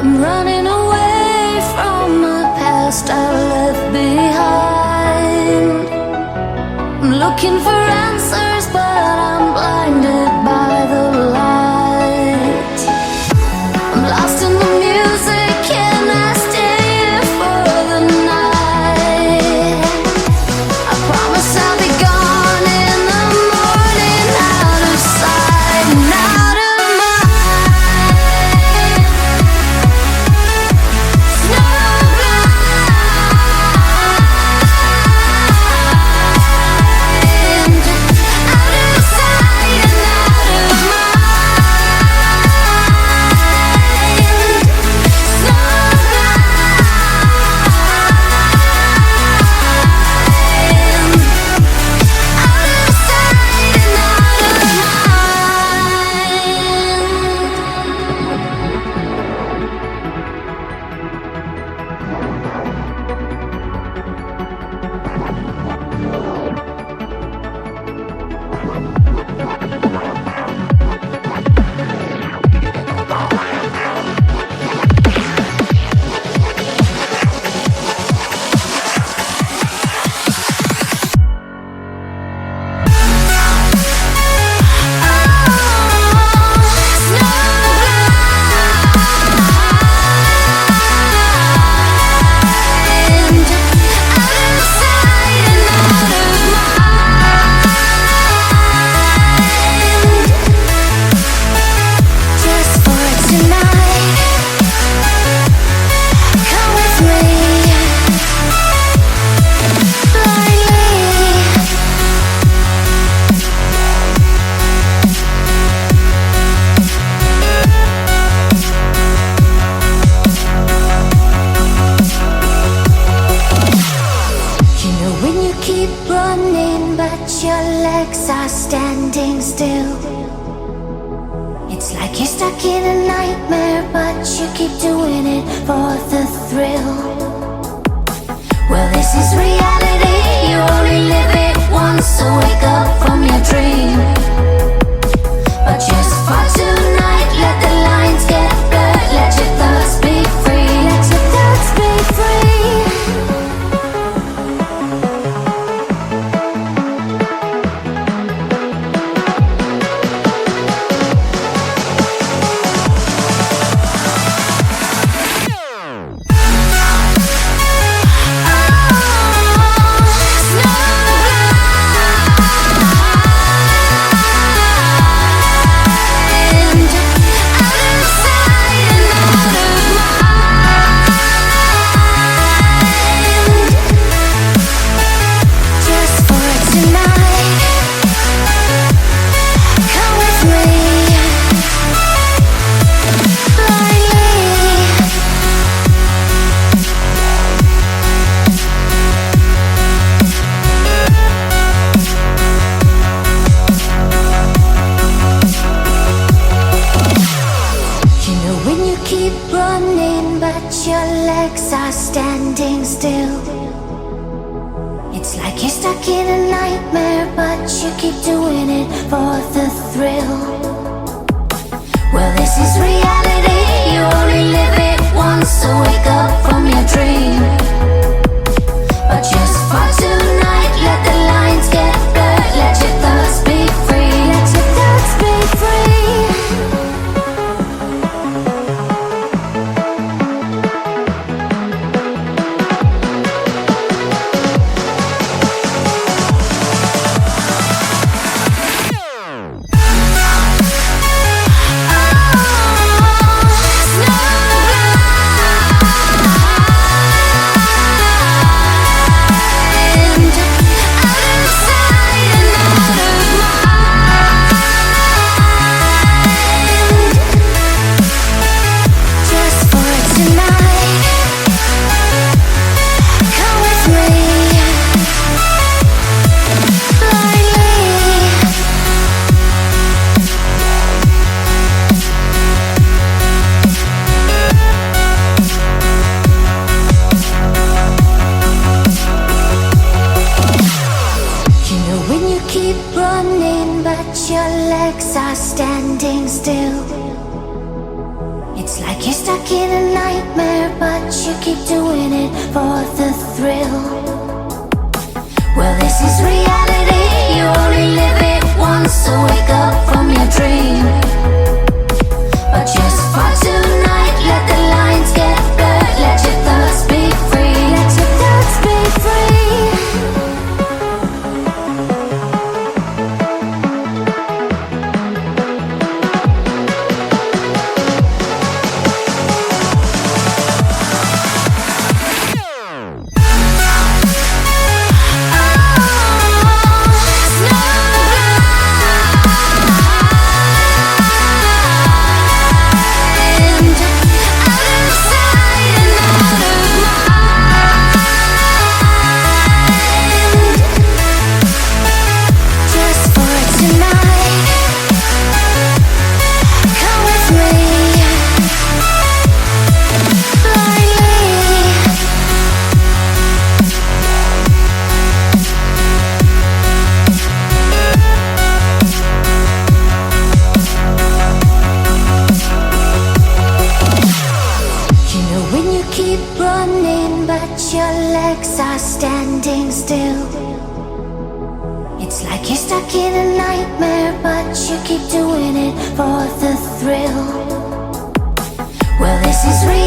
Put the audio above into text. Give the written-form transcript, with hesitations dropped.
I'm running away from the past I left behind. I'm looking for answers, but I'm blinded by the light. I'm lost in the music, can I stay here for the night? I promise I'll be gone in the morning, out of sight and out of mind. Snowblind, out of sight and out of mind. Just for tonight, come with me, blindly. You know when you keep running, but your legs are standing still. It's like you're stuck in a nightmare, but you keep doing it for the thrill. Well, this is reality, you only live it once, so wake up from your dream. But just for tonight, let the lines get blurred, let your thoughts be free, let your thoughts be free. Standing still. It's like you're stuck in a nightmare, but you keep doing it for the thrill. Well, this is reality, you only live it once, so wake up from your dream. But just for tonight, let the lines get blurred, let your thoughts be free, let your thoughts be free. Snowblind. stuck in a nightmare, but you keep doing it for the thrill. Well, this is reality, you only live it once, so wake up from your dream. But just for tonight, let the lines get blurred, let your thoughts be free, let your thoughts be free. This is real.